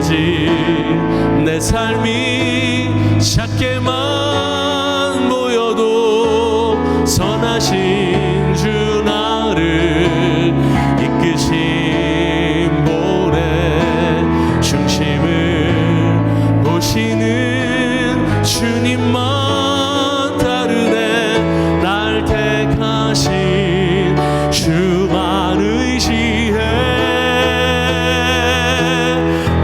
무너진 내 삶이 작게만 보여도 선하신 주 나를 이끄신 보내 중심을 보시는 주님만 따르네 날 택하신 주만 의지해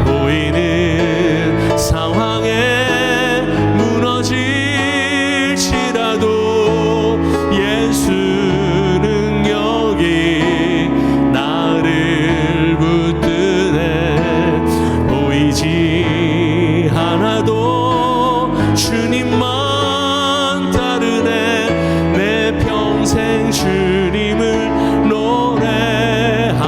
보이는 상황에 무너질지라도 예수는 여기 나를 붙드네 보이지 않아도 주님만 따르네 내 평생 주님을 노래하리라.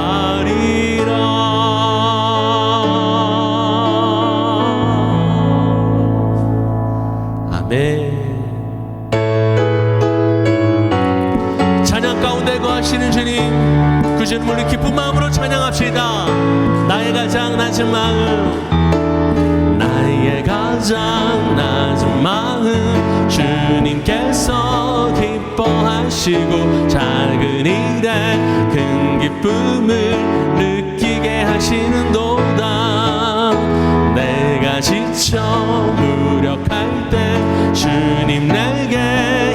아멘. 찬양 가운데 거하시는 주님, 그 주님을 우리 기쁜 마음으로 찬양합시다. 나의 가장 낮은 마음, 나의 가장 낮은 마음 주님께서 기뻐하시고 작은 일에 큰 기쁨을 느끼게 하시는도다. 내가 지쳐 무력할 때 주님 내게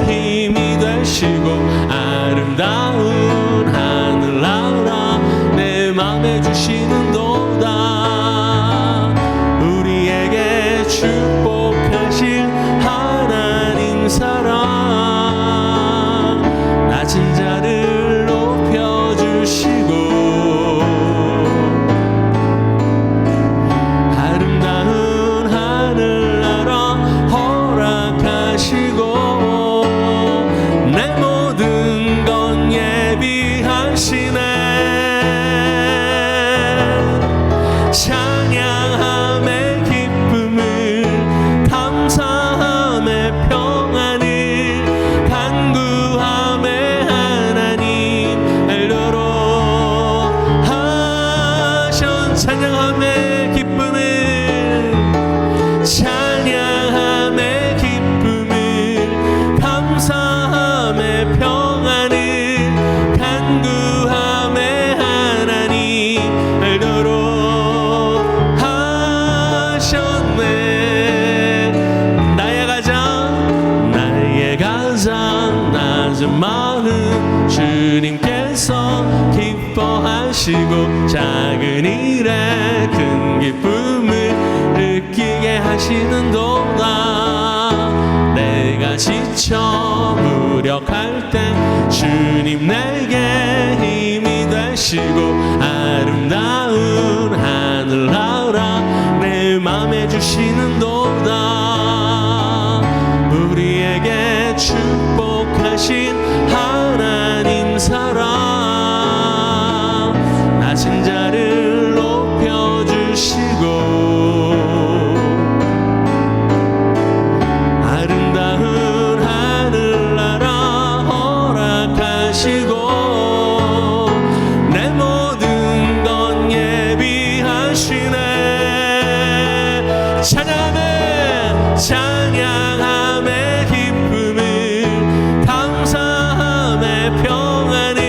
힘이 되시고 아름다운 하늘나라 내 맘에 주시는도다. 우리에게 축복하실 하나님 사랑 낮은 자를 높여주시고 아름다운 하늘나라 허락하시고 내 모든 건 예비하시네. 찬양함의 기쁨을 감사함의 평안을 간구함의 하나님 엘로로 하신 찬양함의 기쁨을 찬양함의 기쁨을 감사함의 평안을 간구함의 하나님 엘로로 낮은 마음 주님께서 기뻐하시고 작은 일에 큰 기쁨을 느끼게 하시는도다. 내가 지쳐 무력할 때 주님 내게 힘이 되시고 아름다운 하늘나라 내 맘에 주시는도다. 우리에게 축복하신 하나님 사랑 낮은 자를 높여주시고 아름다운 하늘나라 허락하시고 내 모든 건 예비하시네. 찬양함에 찬양함의 기쁨을 감사함의 평안을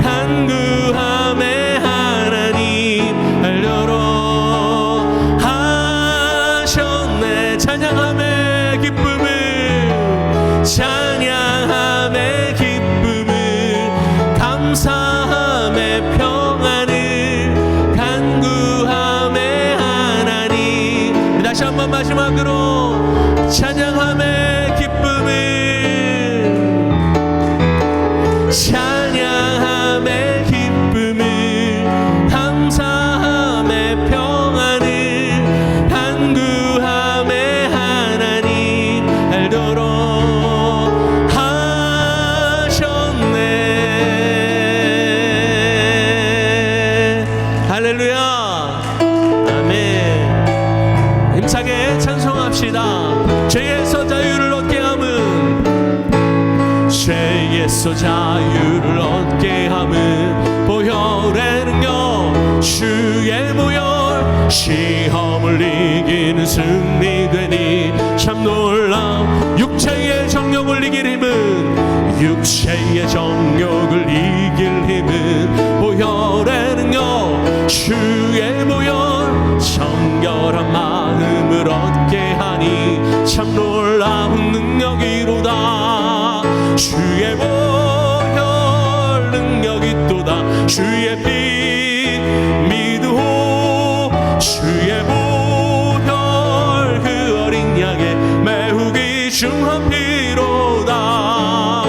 간구함의 하나님 알려로 하셨네. 찬양함의 기쁨을 찬양함의 기쁨을 감사함의 평안을 간구함의 하나님. 다시 한번 마지막으로 찬양함의 기쁨을 찬양함의 기쁨을 감사함의 평안을 간구함의 하나님 알도록 하셨네. 할렐루야. 아멘. 힘차게 찬송합시다. 죄에서 자유를 얻게 함은 죄에서 자유를 얻게 함은 보혈의 능력 주의 보혈 시험 승리되니 참 놀라운 육체의 정욕을 이길 힘은 육체의 정욕을 이길 힘은 보혈의 능력 주의 보혈 정결한 마음을 얻게 하니 참 놀라운 능력이로다 주의 보혈 능력이 또다 주의 피 믿으오 주의 보혈 그 어린 양의 매우 귀중한 피로다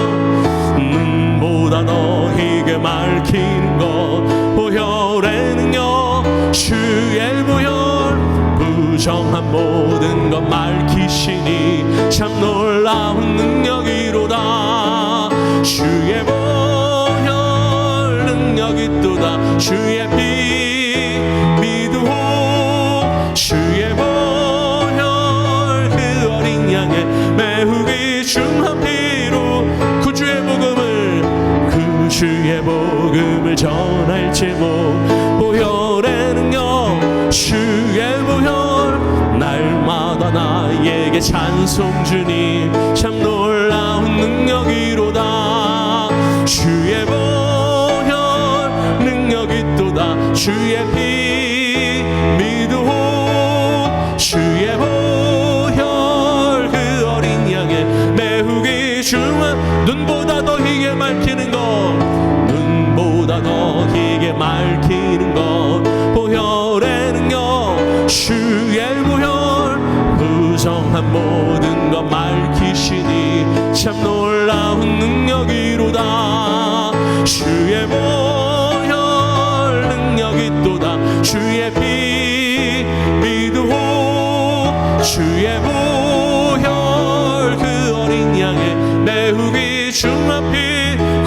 눈보다 너희게 맑히는 것 보혈의 능력 주의 보혈 부정한 모든 것 맑히시니 참 놀라운 능력이로다 주의 보혈 능력이 또다 주의 피 믿으오 주의 보혈 그 어린 양의 매우 귀중한 피로 그 주의 복음을 전할 제목 보혈의 능력 주의 보혈 날마다 나에게 찬송 주님 참 놀라운 능력이로다 주의 보혈 능력이 또다 주의 피 믿으오 주의 보혈 그 어린 양의 매우 귀중한 눈보다 더 희게 맑히는 것 눈보다 더 희게 맑히는 것 보혈의 능력 주의 보혈 부정한 모든 것 맑히시니 참 놀라운 능력이로다 주의 보혈 능력이 또다 주의 피 믿으오 주의 보혈 그 어린 양의 매우 귀중한 피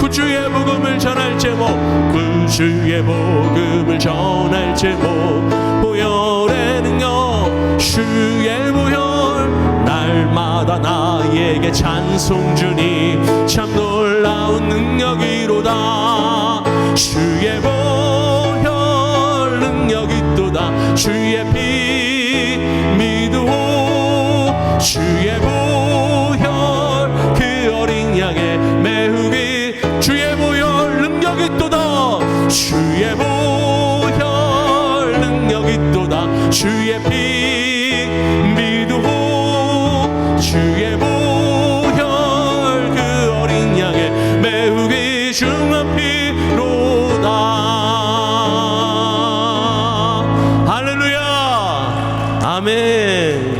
구주의 복음을 전할 제목 구주의 복음을 전할 제목 보혈의 능력 주의 보혈 날마다 나에게 찬송 주니 참 놀라운 능력이로다 주의 보혈 능력이 또다 주의 피 믿으오 주의 보혈 그 어린 양의 매우 주의 보혈 능력이 또다 주의 보혈 능력이 또다 주의 피 믿으오 주의 보혈 그 어린 양의 매우 귀중한 피로다 할렐루야 아멘.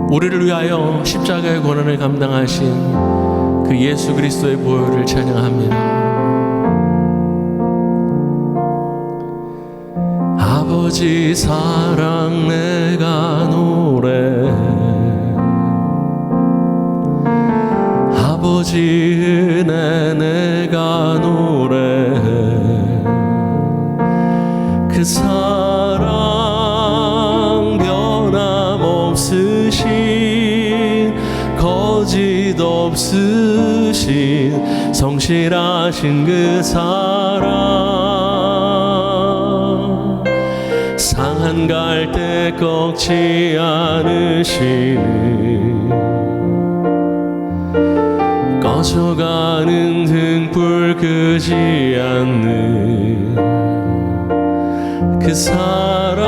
우리를 위하여 십자가의 고난을 감당하신 그 예수 그리스도의 보혈을 찬양합니다. 아버지 사랑 내가 노래 아버지 은혜 내가 노래 그 사랑 변함없으신 거짓 없으신 성실하신 그 사랑 상한 갈대 꺾지 않으시는 꺼져가는 등불 끄지 않는 그 사랑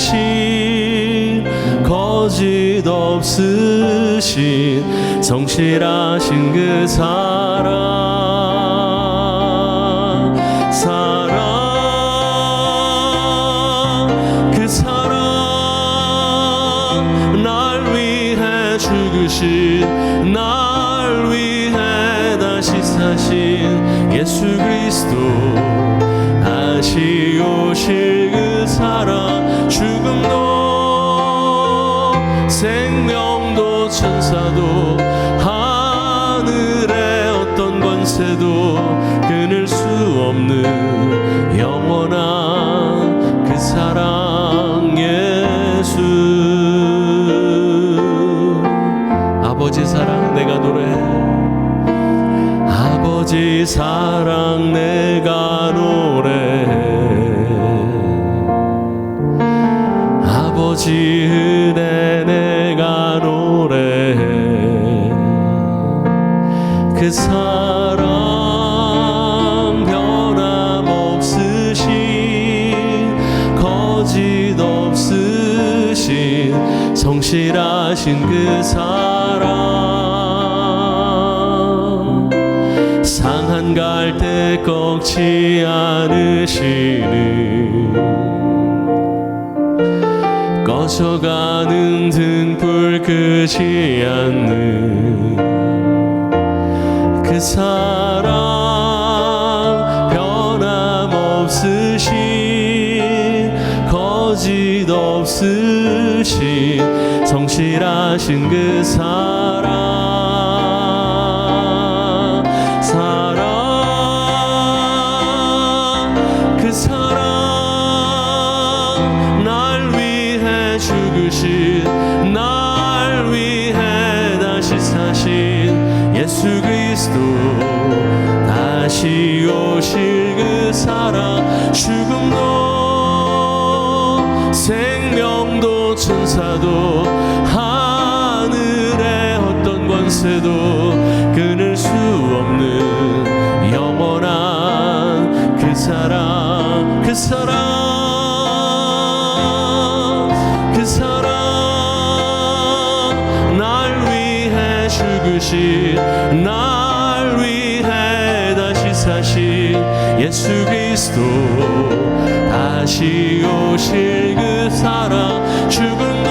변함없으신 거짓 없으신 성실하신 그 사랑 그 사랑 날 위해 죽으신 날 위해 다시 사신 예수 그리스도 다시 오실 그 사랑 죽음도 생명도 천사도 하늘의 어떤 권세도 끊을 수 없는 영원한 그 사랑 예수 아버지 사랑 내가 노래 아버지 사랑 내가 노래해 아버지 은혜 내가 노래해 그 사랑 변함없으신 거짓 없으신 성실하신 그 사랑 상한 갈대 꺾지 않으시는 꺼져가는 등불 끄지 않는 그 사랑 변함없으신 거짓 없으신 성실하신 그 사랑 그 사랑 날 위해 죽으신 날 위해 다시 사신 예수 그리스도 다시 오실 그 사랑 죽음도 생명도 천사도 하늘의 어떤 권세도 끊을 수 없는 영원한 그 사랑 그 사랑 그 사랑 날 위해 죽으신 날 위해 다시 사신 예수 그리스도 다시 오실 그 사랑 죽음도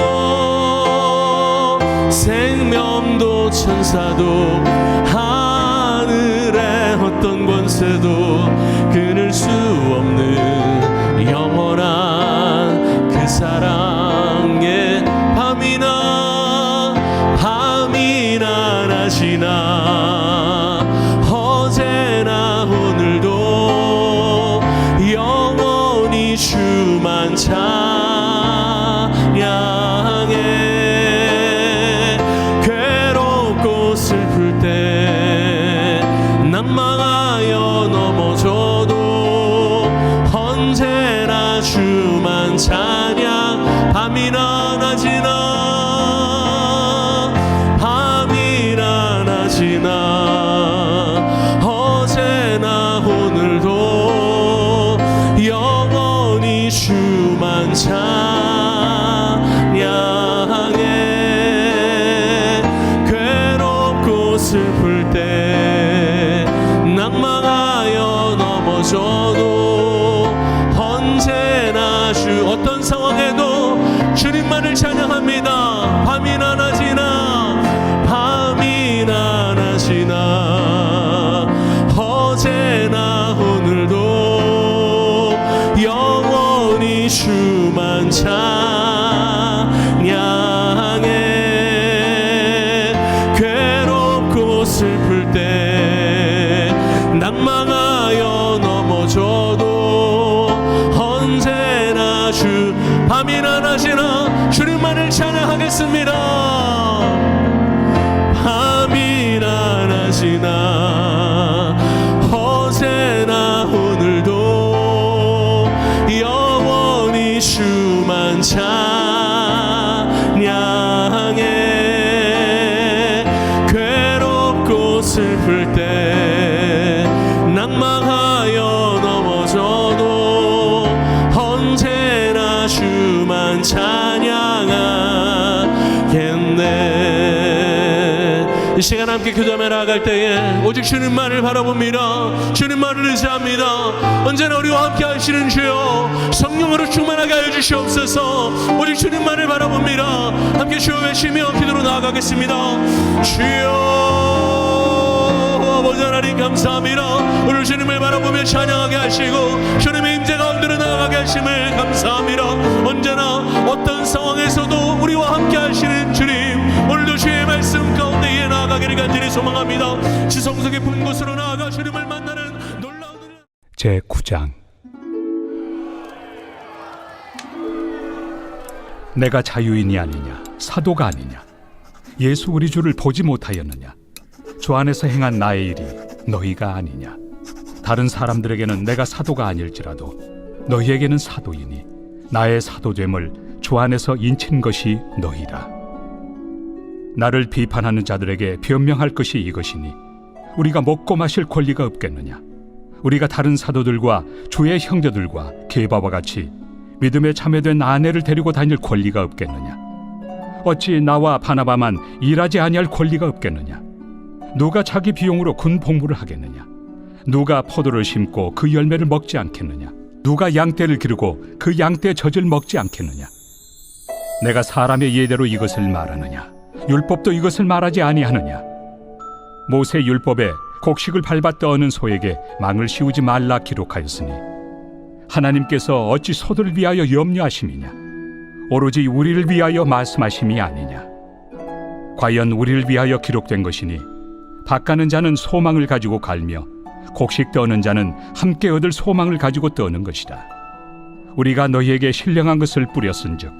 생명도 천사도 하늘의 어떤 권세도 끊을 수 없는 영원한 그 사랑의 밤이나 낮이나 어제나 오늘도 영원히 주만 찬양해 괴롭고 슬플 때 난망하여 넘어져도 언제나 주만 찬양 밤이나 낮이나 어제나 오늘도 영원히 주만 찬양해 괴롭고 슬플 때 낭망하여 넘어져도 언제나 어떤 상황에도 주님만을 찬양합니다. 밤이나 낮이나 어제나 오늘도 영원히 주만 찬양해 괴롭고 슬플 때 낭망하여 넘어져도 언제나 밤이나 낮이나 주님만을 찬양하겠습니다. 밤이나 낮이나 어제나 오늘도 영원히 주만 찬양해 괴롭고 슬플 때 낭망하여 넘어져도 언제나 주만 찬양하겠네. 이 시간 함께 기도하며 나아갈 때에 오직 주님만을 바라봅니다. 주님만을 의지합니다. 언제나 우리와 함께 하시는 주여 성령으로 충만하게 하여 주시옵소서. 오직 주님만을 바라봅니다. 함께 주여 외치며 기도로 나아가겠습니다. 주여 아버지 하나님 감사합니다. 오늘 주님을 바라보며 찬양하게 하시고 주님의 임재 가운데로 나아가게 하심을 감사합니다. 언제나 어떤 상황에서도 우리와 함께 하시는 주님 오늘도 주의 말씀 가운데에 나아가기를 간절히 소망합니다. 지성소 깊은 곳으로 나아가 주님을 만나는 놀라운 제9장 내가 자유인이 아니냐 사도가 아니냐 예수 우리 주를 보지 못하였느냐 주 안에서 행한 나의 일이 너희가 아니냐 다른 사람들에게는 내가 사도가 아닐지라도 너희에게는 사도이니 나의 사도됨을 주 안에서 인친 것이 너희라. 나를 비판하는 자들에게 변명할 것이 이것이니 우리가 먹고 마실 권리가 없겠느냐? 우리가 다른 사도들과 주의 형제들과 게바와 같이 믿음에 참여된 아내를 데리고 다닐 권리가 없겠느냐? 어찌 나와 바나바만 일하지 아니할 권리가 없겠느냐? 누가 자기 비용으로 군 복무를 하겠느냐? 누가 포도를 심고 그 열매를 먹지 않겠느냐? 누가 양떼를 기르고 그 양떼 젖을 먹지 않겠느냐? 내가 사람의 예대로 이것을 말하느냐? 율법도 이것을 말하지 아니하느냐? 모세 율법에 곡식을 밟아 떠는 소에게 망을 씌우지 말라 기록하였으니 하나님께서 어찌 소들을 위하여 염려하심이냐? 오로지 우리를 위하여 말씀하심이 아니냐? 과연 우리를 위하여 기록된 것이니 밭 가는 자는 소망을 가지고 갈며 곡식 떠는 자는 함께 얻을 소망을 가지고 떠는 것이다. 우리가 너희에게 신령한 것을 뿌렸은즉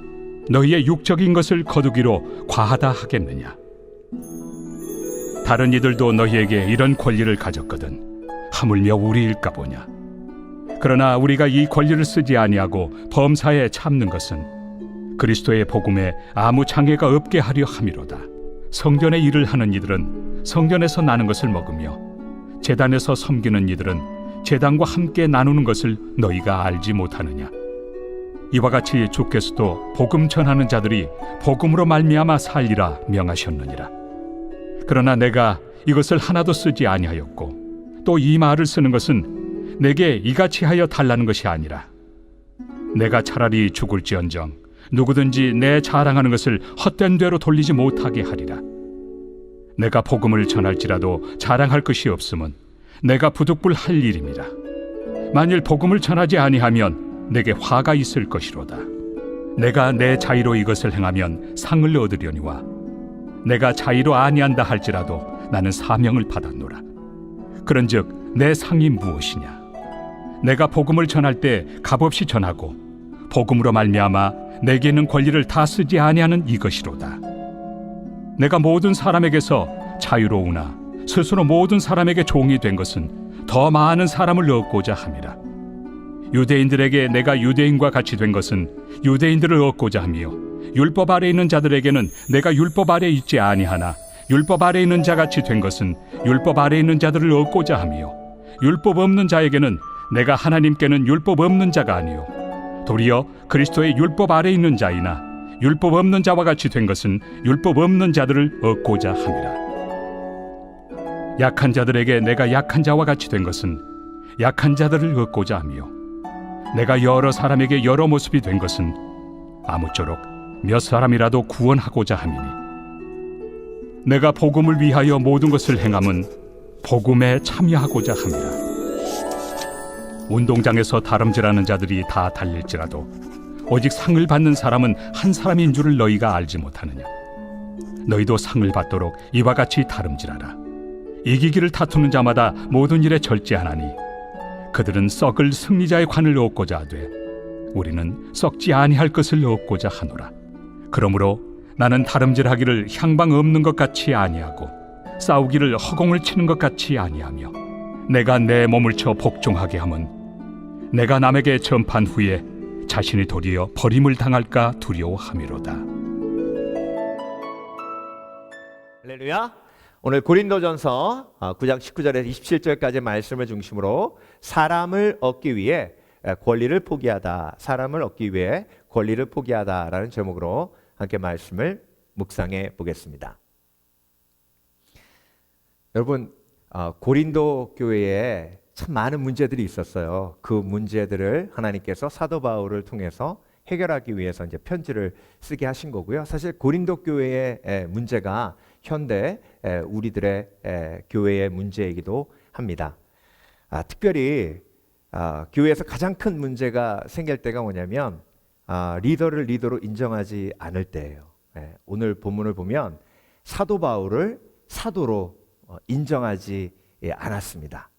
너희의 육적인 것을 거두기로 과하다 하겠느냐? 다른 이들도 너희에게 이런 권리를 가졌거든 하물며 우리일까 보냐? 그러나 우리가 이 권리를 쓰지 아니하고 범사에 참는 것은 그리스도의 복음에 아무 장애가 없게 하려 함이로다. 성전의 일을 하는 이들은 성전에서 나는 것을 먹으며 제단에서 섬기는 이들은 제단과 함께 나누는 것을 너희가 알지 못하느냐? 이와 같이 주께서도 복음 전하는 자들이 복음으로 말미암아 살리라 명하셨느니라. 그러나 내가 이것을 하나도 쓰지 아니하였고 또 이 말을 쓰는 것은 내게 이같이 하여 달라는 것이 아니라 내가 차라리 죽을지언정 누구든지 내 자랑하는 것을 헛된 대로 돌리지 못하게 하리라. 내가 복음을 전할지라도 자랑할 것이 없음은 내가 부득불할 일입니다. 만일 복음을 전하지 아니하면 내게 화가 있을 것이로다. 내가 내 자의로 이것을 행하면 상을 얻으려니와 내가 자의로 아니한다 할지라도 나는 사명을 받았노라. 그런즉 내 상이 무엇이냐? 내가 복음을 전할 때 값없이 전하고 복음으로 말미암아 내게 있는 권리를 다 쓰지 아니하는 이것이로다. 내가 모든 사람에게서 자유로우나 스스로 모든 사람에게 종이 된 것은 더 많은 사람을 얻고자 함이라. 유대인들에게 내가 유대인과 같이 된 것은 유대인들을 얻고자 하며 율법 아래 있는 자들에게는 내가 율법 아래 있지 아니하나 율법 아래 있는 자같이 된 것은 율법 아래 있는 자들을 얻고자 하며 율법 없는 자에게는 내가 하나님께는 율법 없는 자가 아니요 도리어 그리스도의 율법 아래 있는 자이나 율법 없는 자와 같이 된 것은 율법 없는 자들을 얻고자 함이라. 약한 자들에게 내가 약한 자와 같이 된 것은 약한 자들을 얻고자 하며 내가 여러 사람에게 여러 모습이 된 것은 아무쪼록 몇 사람이라도 구원하고자 함이니 내가 복음을 위하여 모든 것을 행함은 복음에 참여하고자 함이라. 운동장에서 다름질하는 자들이 다 달릴지라도 오직 상을 받는 사람은 한 사람인 줄을 너희가 알지 못하느냐? 너희도 상을 받도록 이와 같이 다름질하라. 이기기를 다투는 자마다 모든 일에 절제하나니 그들은 썩을 승리자의 관을 얻고자 하되 우리는 썩지 아니할 것을 얻고자 하노라. 그러므로 나는 다름질하기를 향방 없는 것 같이 아니하고 싸우기를 허공을 치는 것 같이 아니하며 내가 내 몸을 쳐 복종하게 함은 내가 남에게 전판 후에 자신이 도리어 버림을 당할까 두려워함이로다. 할렐루야. 오늘 고린도전서 9장 19절에서 27절까지 말씀을 중심으로 사람을 얻기 위해 권리를 포기하다, 사람을 얻기 위해 권리를 포기하다라는 제목으로 함께 말씀을 묵상해 보겠습니다. 여러분, 고린도 교회에 참 많은 문제들이 있었어요. 그 문제들을 하나님께서 사도 바울을 통해서 해결하기 위해서 이제 편지를 쓰게 하신 거고요. 사실 고린도 교회의 문제가 현대 우리들의 교회의 문제이기도 합니다. 특별히 교회에서 가장 큰 문제가 생길 때가 뭐냐면 리더를 리더로 인정하지 않을 때예요. 오늘 본문을 보면 사도 바울을 사도로 인정하지 않았습니다.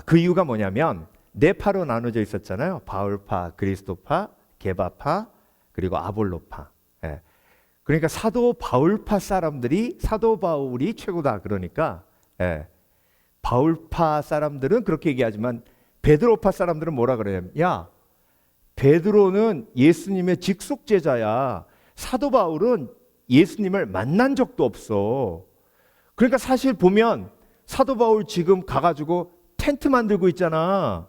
그 이유가 뭐냐면 네 파로 나눠져 있었잖아요. 바울파, 그리스도파, 게바파, 그리고 아볼로파. 그러니까 사도 바울파 사람들이 사도 바울이 최고다 그러니까 바울파 사람들은 그렇게 얘기하지만 베드로파 사람들은 뭐라 그래요? 야, 베드로는 예수님의 직속 제자야. 사도 바울은 예수님을 만난 적도 없어. 그러니까 사실 보면 사도 바울 지금 가가지고 텐트 만들고 있잖아.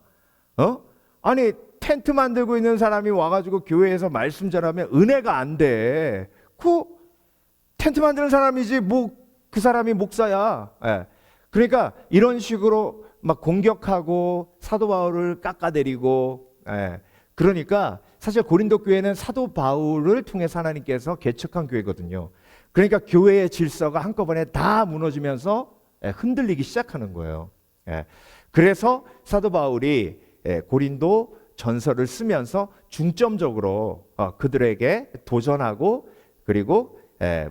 아니 텐트 만들고 있는 사람이 와가지고 교회에서 말씀 전하면 은혜가 안 돼. 그 텐트 만드는 사람이지 뭐 그 사람이 목사야. 예. 그러니까 이런 식으로 막 공격하고 사도 바울을 깎아내리고, 예. 그러니까 사실 고린도 교회는 사도 바울을 통해서 하나님께서 개척한 교회거든요. 그러니까 교회의 질서가 한꺼번에 다 무너지면서 흔들리기 시작하는 거예요. 예. 그래서 사도 바울이 고린도 전서를 쓰면서 중점적으로 그들에게 도전하고 그리고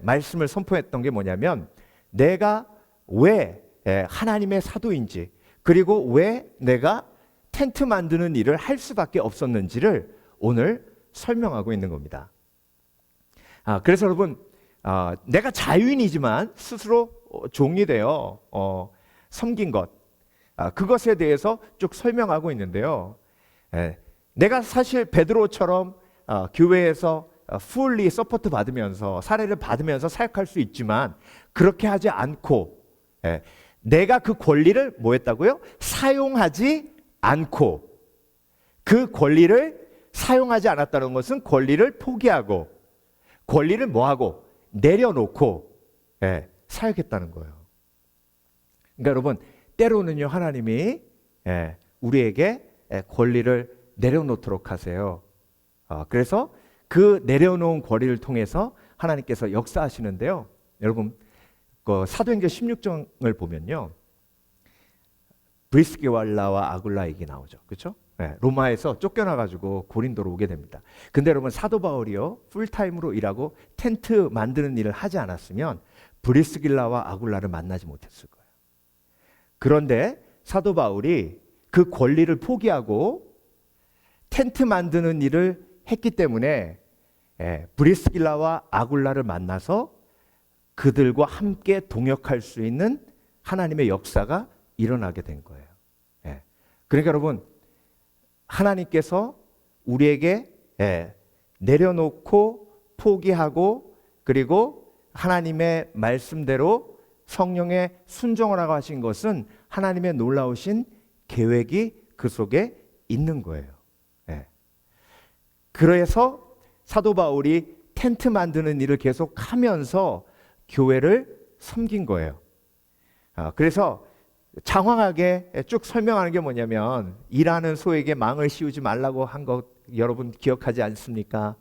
말씀을 선포했던 게 뭐냐면 내가 왜 하나님의 사도인지 그리고 왜 내가 텐트 만드는 일을 할 수밖에 없었는지를 오늘 설명하고 있는 겁니다. 그래서 여러분 내가 자유인이지만 스스로 종이 되어 섬긴 것 그것에 대해서 쭉 설명하고 있는데요. 내가 사실 베드로처럼 교회에서 fully 서포트 받으면서 사례를 받으면서 사역할 수 있지만 그렇게 하지 않고 내가 그 권리를 뭐 했다고요? 사용하지 않고 그 권리를 사용하지 않았다는 것은 권리를 포기하고 권리를 뭐하고 내려놓고 사역했다는 거예요. 그러니까 여러분 때로는요 하나님이 우리에게 권리를 내려놓도록 하세요. 그래서 그 내려놓은 권리를 통해서 하나님께서 역사하시는데요. 여러분 그 사도행전 16장을 보면요. 브리스기왈라와 아굴라 얘기 나오죠. 그렇죠? 로마에서 쫓겨나가지고 고린도로 오게 됩니다. 근데 여러분 사도 바울이요 풀타임으로 일하고 텐트 만드는 일을 하지 않았으면 브리스길라와 아굴라를 만나지 못했을 거예요. 그런데 사도 바울이 그 권리를 포기하고 텐트 만드는 일을 했기 때문에 브리스길라와 아굴라를 만나서 그들과 함께 동역할 수 있는 하나님의 역사가 일어나게 된 거예요. 그러니까 여러분 하나님께서 우리에게 내려놓고 포기하고 그리고 하나님의 말씀대로 성령의 순종을 하고 하신 것은 하나님의 놀라우신 계획이 그 속에 있는 거예요. 그래서 사도 바울이 텐트 만드는 일을 계속 하면서 교회를 섬긴 거예요. 그래서 장황하게 쭉 설명하는 게 뭐냐면 일하는 소에게 망을 씌우지 말라고 한 거 여러분 기억하지 않습니까?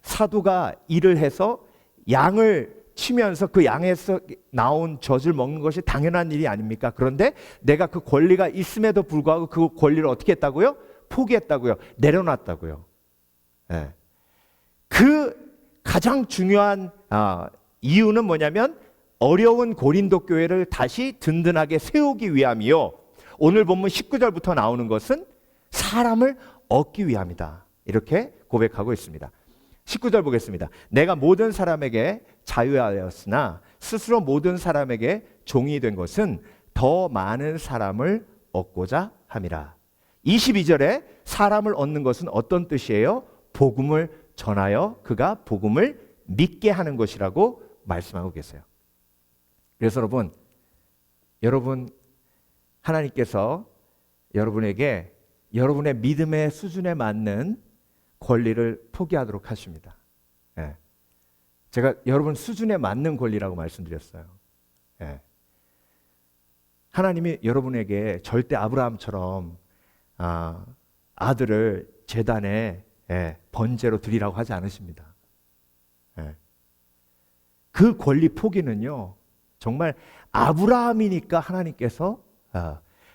사도가 일을 해서 양을 치면서 그 양에서 나온 젖을 먹는 것이 당연한 일이 아닙니까? 그런데 내가 그 권리가 있음에도 불구하고 그 권리를 어떻게 했다고요? 포기했다고요. 내려놨다고요. 그 가장 중요한 이유는 뭐냐면 어려운 고린도 교회를 다시 든든하게 세우기 위함이요. 오늘 본문 19절부터 나오는 것은 사람을 얻기 위함이다. 이렇게 고백하고 있습니다. 19절 보겠습니다. 내가 모든 사람에게 자유하였으나 스스로 모든 사람에게 종이 된 것은 더 많은 사람을 얻고자 함이라. 22절에 사람을 얻는 것은 어떤 뜻이에요? 복음을 전하여 그가 복음을 믿게 하는 것이라고 말씀하고 계세요. 그래서 여러분 하나님께서 여러분에게 여러분의 믿음의 수준에 맞는 권리를 포기하도록 하십니다. 제가 여러분 수준에 맞는 권리라고 말씀드렸어요. 하나님이 여러분에게 절대 아브라함처럼 아들을 제단에 번제로 드리라고 하지 않으십니다. 그 권리 포기는요 정말 아브라함이니까 하나님께서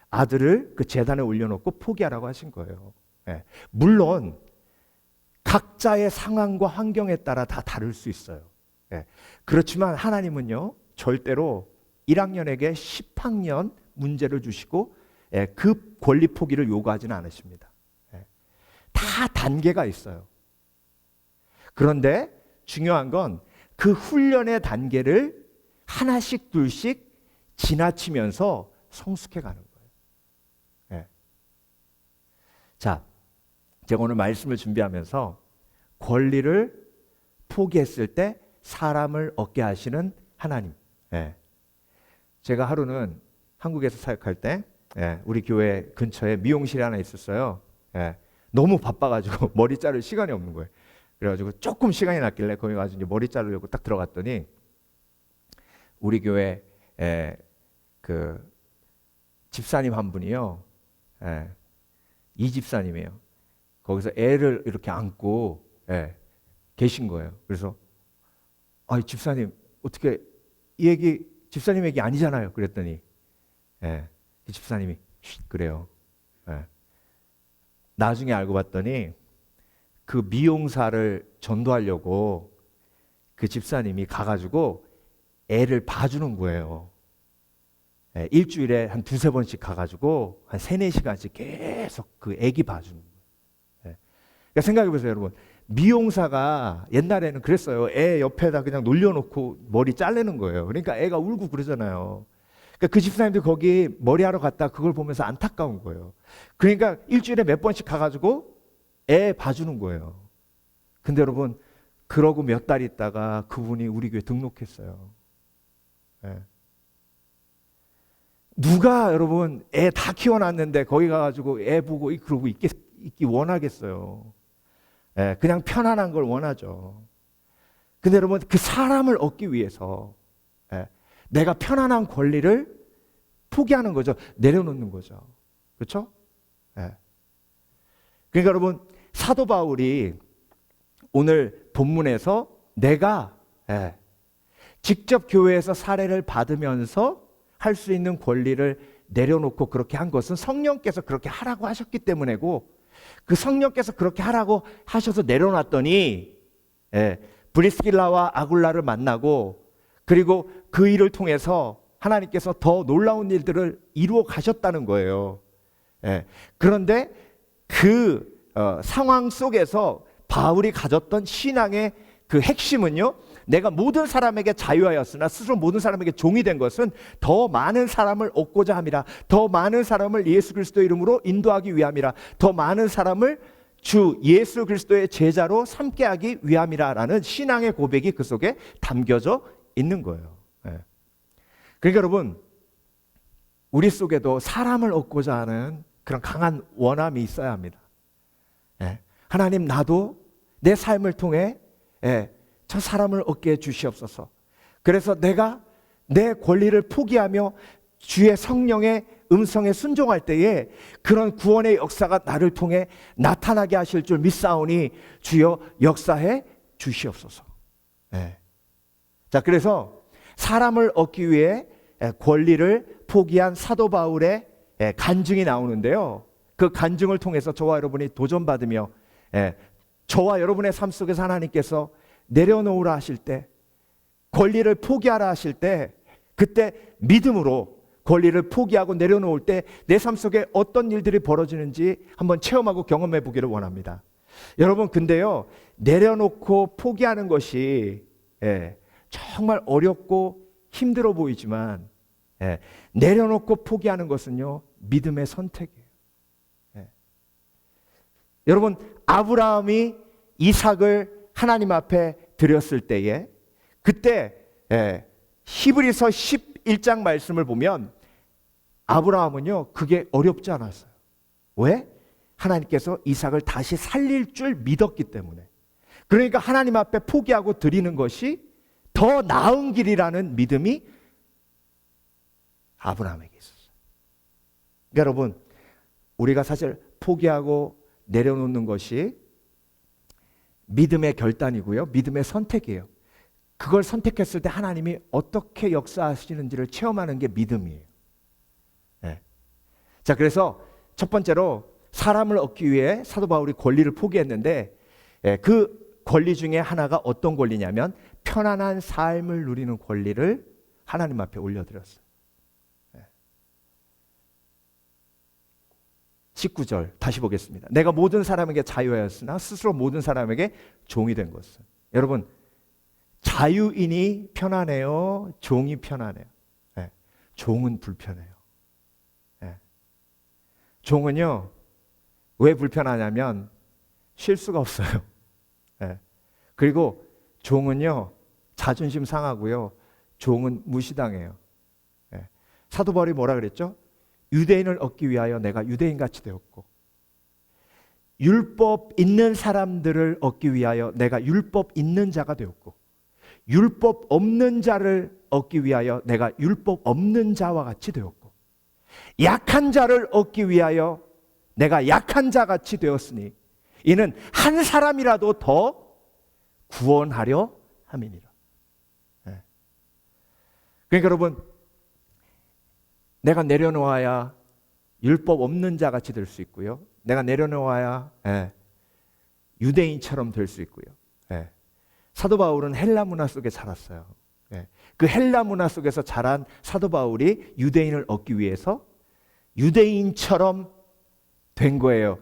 아들을 그 제단에 올려놓고 포기하라고 하신 거예요. 물론 각자의 상황과 환경에 따라 다 다를 수 있어요. 그렇지만 하나님은요 절대로 1학년에게 10학년 문제를 주시고 그 권리 포기를 요구하지는 않으십니다. 다 단계가 있어요. 그런데 중요한 건 그 훈련의 단계를 하나씩 둘씩 지나치면서 성숙해 가는 거예요. 예. 자, 제가 오늘 말씀을 준비하면서 권리를 포기했을 때 사람을 얻게 하시는 하나님. 예. 제가 하루는 한국에서 사역할 때 우리 교회 근처에 미용실이 하나 있었어요. 예. 너무 바빠가지고 머리 자를 시간이 없는 거예요. 그래가지고 조금 시간이 났길래 거기 가서 이제 머리 자르려고 딱 들어갔더니 우리 교회 그 집사님 한 분이요. 이 집사님이에요. 거기서 애를 이렇게 안고 계신 거예요. 그래서 집사님 어떻게 이 얘기 집사님 얘기 아니잖아요. 그랬더니 이 집사님이 그래요. 나중에 알고 봤더니 그 미용사를 전도하려고 그 집사님이 가가지고 애를 봐주는 거예요. 일주일에 한 두세 번씩 가가지고 한 3-4시간씩 계속 그 애기 봐주는 거예요. 그러니까 생각해보세요, 여러분. 미용사가 옛날에는 그랬어요. 애 옆에다 그냥 놀려놓고 머리 자르는 거예요. 그러니까 애가 울고 그러잖아요. 그러니까 그 집사님도 거기 머리하러 갔다 그걸 보면서 안타까운 거예요. 그러니까 일주일에 몇 번씩 가가지고 애 봐주는 거예요. 근데 여러분, 그러고 몇 달 있다가 그분이 우리 교회 등록했어요. 누가 여러분 애 다 키워놨는데 거기 가가지고 애 보고 그러고 있기 원하겠어요. 그냥 편안한 걸 원하죠. 근데 여러분, 그 사람을 얻기 위해서 내가 편안한 권리를 포기하는 거죠. 내려놓는 거죠. 그렇죠? 그러니까 여러분, 사도 바울이 오늘 본문에서 내가 직접 교회에서 사례를 받으면서 할 수 있는 권리를 내려놓고 그렇게 한 것은 성령께서 그렇게 하라고 하셨기 때문이고, 그 성령께서 그렇게 하라고 하셔서 내려놨더니 브리스길라와 아굴라를 만나고, 그리고 그 일을 통해서 하나님께서 더 놀라운 일들을 이루어 가셨다는 거예요. 그런데 그 상황 속에서 바울이 가졌던 신앙의 그 핵심은요, 내가 모든 사람에게 자유하였으나 스스로 모든 사람에게 종이 된 것은 더 많은 사람을 얻고자 함이라. 더 많은 사람을 예수 그리스도의 이름으로 인도하기 위함이라. 더 많은 사람을 주 예수 그리스도의 제자로 삼게 하기 위함이라 라는 신앙의 고백이 그 속에 담겨져 있는 거예요. 그러니까 여러분, 우리 속에도 사람을 얻고자 하는 그런 강한 원함이 있어야 합니다. 하나님, 나도 내 삶을 통해 저 사람을 얻게 해 주시옵소서. 그래서 내가 내 권리를 포기하며 주의 성령의 음성에 순종할 때에 그런 구원의 역사가 나를 통해 나타나게 하실 줄 믿사오니 주여 역사해 주시옵소서. 자, 그래서 사람을 얻기 위해 권리를 포기한 사도 바울의 간증이 나오는데요. 그 간증을 통해서 저와 여러분이 도전받으며 저와 여러분의 삶 속에서 하나님께서 내려놓으라 하실 때, 권리를 포기하라 하실 때, 그때 믿음으로 권리를 포기하고 내려놓을 때 내 삶 속에 어떤 일들이 벌어지는지 한번 체험하고 경험해 보기를 원합니다. 여러분, 근데요, 내려놓고 포기하는 것이 정말 어렵고 힘들어 보이지만 내려놓고 포기하는 것은요, 믿음의 선택이에요. 여러분, 아브라함이 이삭을 하나님 앞에 드렸을 때에, 그때 히브리서 11장 말씀을 보면 아브라함은요, 그게 어렵지 않았어요. 왜? 하나님께서 이삭을 다시 살릴 줄 믿었기 때문에. 그러니까 하나님 앞에 포기하고 드리는 것이 더 나은 길이라는 믿음이 아브라함에게 있었어요. 그러니까 여러분, 우리가 사실 포기하고 내려놓는 것이 믿음의 결단이고요, 믿음의 선택이에요. 그걸 선택했을 때 하나님이 어떻게 역사하시는지를 체험하는 게 믿음이에요. 자, 그래서 첫 번째로 사람을 얻기 위해 사도 바울이 권리를 포기했는데, 그 권리 중에 하나가 어떤 권리냐면 편안한 삶을 누리는 권리를 하나님 앞에 올려드렸어요. 19절 다시 보겠습니다. 내가 모든 사람에게 자유하였으나 스스로 모든 사람에게 종이 된 것은. 여러분, 자유인이 편안해요? 종이 편안해요? 종은 불편해요. 종은요, 왜 불편하냐면 쉴 수가 없어요. 예. 그리고 종은요, 자존심 상하고요, 종은 무시당해요. 예. 사도 바울이 뭐라 그랬죠? 유대인을 얻기 위하여 내가 유대인같이 되었고, 율법 있는 사람들을 얻기 위하여 내가 율법 있는 자가 되었고, 율법 없는 자를 얻기 위하여 내가 율법 없는 자와 같이 되었고, 약한 자를 얻기 위하여 내가 약한 자 같이 되었으니 이는 한 사람이라도 더 구원하려 함이니라. 네. 그러니까 여러분, 내가 내려놓아야 율법 없는 자 같이 될 수 있고요, 내가 내려놓아야 유대인처럼 될 수 있고요. 사도 바울은 헬라 문화 속에 자랐어요. 그 헬라 문화 속에서 자란 사도 바울이 유대인을 얻기 위해서 유대인처럼 된 거예요.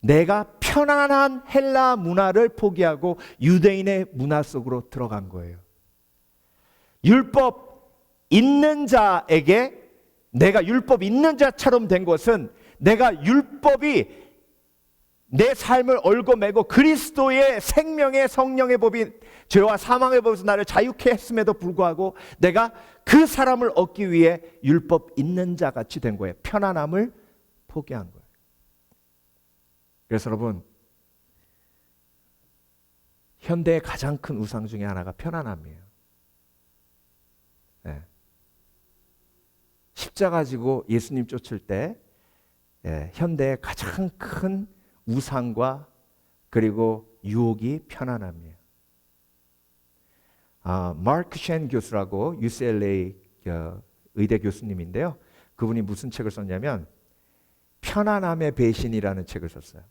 내가 편안한 헬라 문화를 포기하고 유대인의 문화 속으로 들어간 거예요. 율법 있는 자에게 내가 율법 있는 자처럼 된 것은 내가 율법이 내 삶을 얽어매고 그리스도의 생명의 성령의 법이 죄와 사망의 법에서 나를 자유케 했음에도 불구하고 내가 그 사람을 얻기 위해 율법 있는 자 같이 된 거예요. 편안함을 포기한 거예요. 그래서 여러분, 현대의 가장 큰 우상 중에 하나가 편안함이에요. 네. 십자가 지고 예수님 쫓을 때 현대의 가장 큰 우상과 그리고 유혹이 편안함이에요. 마크 쉔 교수라고 UCLA 의대 교수님인데요. 그분이 무슨 책을 썼냐면 편안함의 배신이라는 책을 썼어요.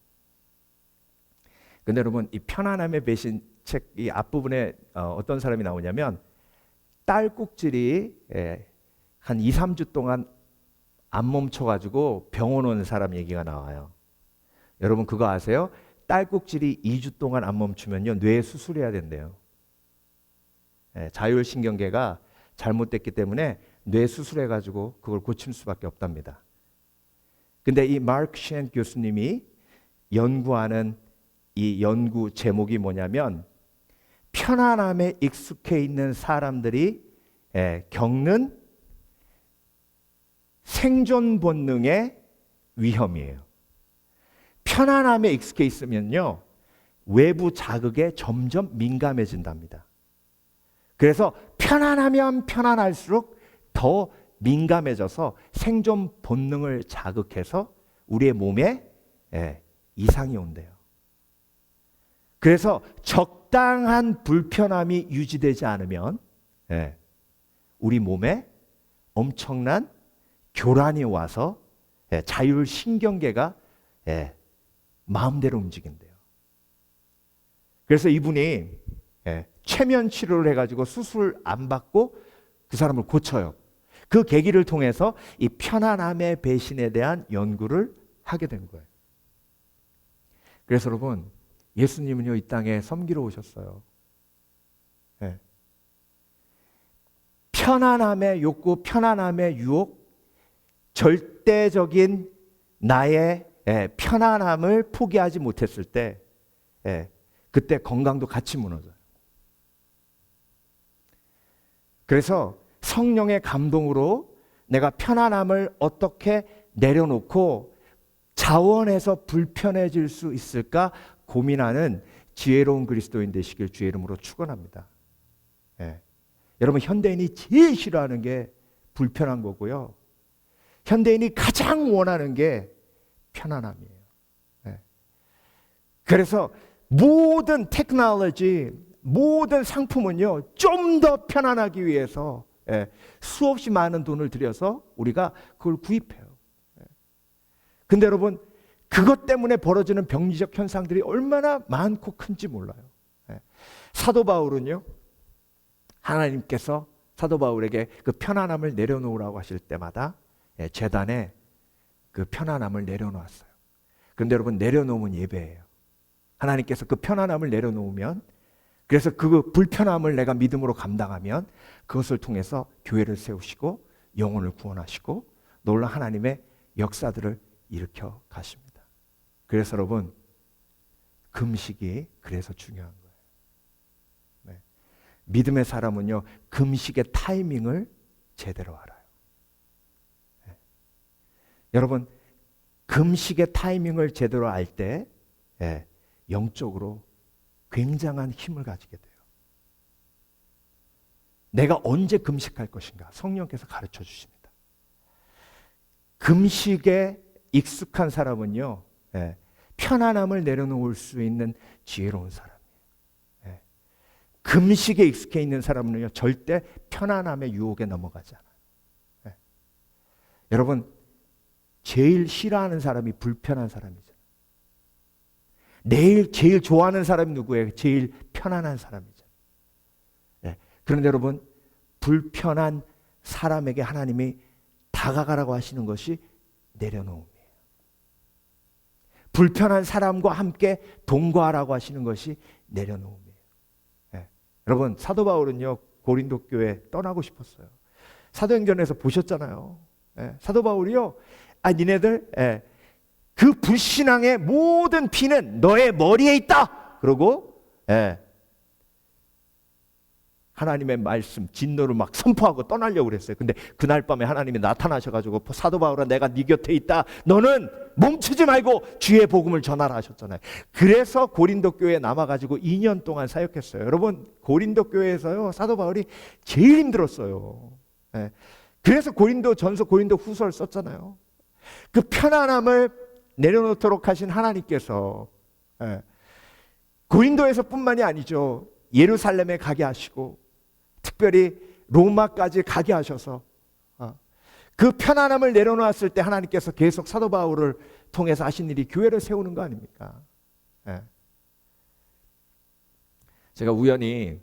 근데 여러분, 이 편안함의 배신 책 이 앞부분에 어떤 사람이 나오냐면 딸꾹질이 한 2, 3주 동안 안 멈춰가지고 병원 온 사람 얘기가 나와요. 여러분 그거 아세요? 딸꾹질이 2주 동안 안 멈추면요, 뇌 수술해야 된대요. 자율신경계가 잘못됐기 때문에 뇌 수술해가지고 그걸 고칠 수밖에 없답니다. 근데 이 마크 쉔 교수님이 연구하는 이 연구 제목이 뭐냐면 편안함에 익숙해 있는 사람들이 겪는 생존 본능의 위험이에요. 편안함에 익숙해 있으면요, 외부 자극에 점점 민감해진답니다. 그래서 편안하면 편안할수록 더 민감해져서 생존 본능을 자극해서 우리의 몸에 이상이 온대요. 그래서 적당한 불편함이 유지되지 않으면 우리 몸에 엄청난 교란이 와서 자율신경계가 마음대로 움직인대요. 그래서 이분이 최면 치료를 해가지고 수술 안 받고 그 사람을 고쳐요. 그 계기를 통해서 이 편안함의 배신에 대한 연구를 하게 된 거예요. 그래서 여러분, 예수님은요, 이 땅에 섬기러 오셨어요. 편안함의 욕구, 편안함의 유혹, 절대적인 나의 편안함을 포기하지 못했을 때 그때 건강도 같이 무너져요. 그래서 성령의 감동으로 내가 편안함을 어떻게 내려놓고 자원해서 불편해질 수 있을까 고민하는 지혜로운 그리스도인 되시길 주의 이름으로 축원합니다. 여러분, 현대인이 제일 싫어하는 게 불편한 거고요, 현대인이 가장 원하는 게 편안함이에요. 그래서 모든 테크놀로지, 모든 상품은요, 좀 더 편안하기 위해서 수없이 많은 돈을 들여서 우리가 그걸 구입해요. 근데 여러분, 그것 때문에 벌어지는 병리적 현상들이 얼마나 많고 큰지 몰라요. 사도 바울은요, 하나님께서 사도 바울에게 그 편안함을 내려놓으라고 하실 때마다 제단에 그 편안함을 내려놓았어요. 그런데 여러분, 내려놓으면 예배예요. 하나님께서 그 편안함을 내려놓으면, 그래서 그 불편함을 내가 믿음으로 감당하면 그것을 통해서 교회를 세우시고 영혼을 구원하시고 놀라운 하나님의 역사들을 일으켜 가십니다. 그래서 여러분, 금식이 그래서 중요한 거예요. 네. 믿음의 사람은요, 금식의 타이밍을 제대로 알아요. 네. 여러분, 금식의 타이밍을 제대로 알 때 영적으로 굉장한 힘을 가지게 돼요. 내가 언제 금식할 것인가 성령께서 가르쳐 주십니다. 금식에 익숙한 사람은요, 편안함을 내려놓을 수 있는 지혜로운 사람이에요. 금식에 익숙해 있는 사람은요, 절대 편안함의 유혹에 넘어가지 않아요. 여러분, 제일 싫어하는 사람이 불편한 사람이죠. 내일 제일 좋아하는 사람이 누구예요? 제일 편안한 사람이죠. 그런데 여러분, 불편한 사람에게 하나님이 다가가라고 하시는 것이 내려놓음이에요. 불편한 사람과 함께 동거하라고 하시는 것이 내려놓음이에요. 여러분, 사도 바울은요, 고린도 교회 떠나고 싶었어요. 사도행전에서 보셨잖아요. 사도 바울이요, 니네들 그 불신앙의 모든 피는 너의 머리에 있다. 그러고 하나님의 말씀, 진노를 막 선포하고 떠나려고 그랬어요. 근데 그날 밤에 하나님이 나타나셔가지고 사도 바울아, 내가 네 곁에 있다. 너는 멈추지 말고 주의 복음을 전하라 하셨잖아요. 그래서 고린도 교회에 남아가지고 2년 동안 사역했어요. 여러분, 고린도 교회에서요, 사도 바울이 제일 힘들었어요. 그래서 고린도 전서, 고린도 후서를 썼잖아요. 그 편안함을 내려놓도록 하신 하나님께서 고린도에서 뿐만이 아니죠, 예루살렘에 가게 하시고 특별히 로마까지 가게 하셔서 그 편안함을 내려놓았을 때 하나님께서 계속 사도 바울을 통해서 하신 일이 교회를 세우는 거 아닙니까? 제가 우연히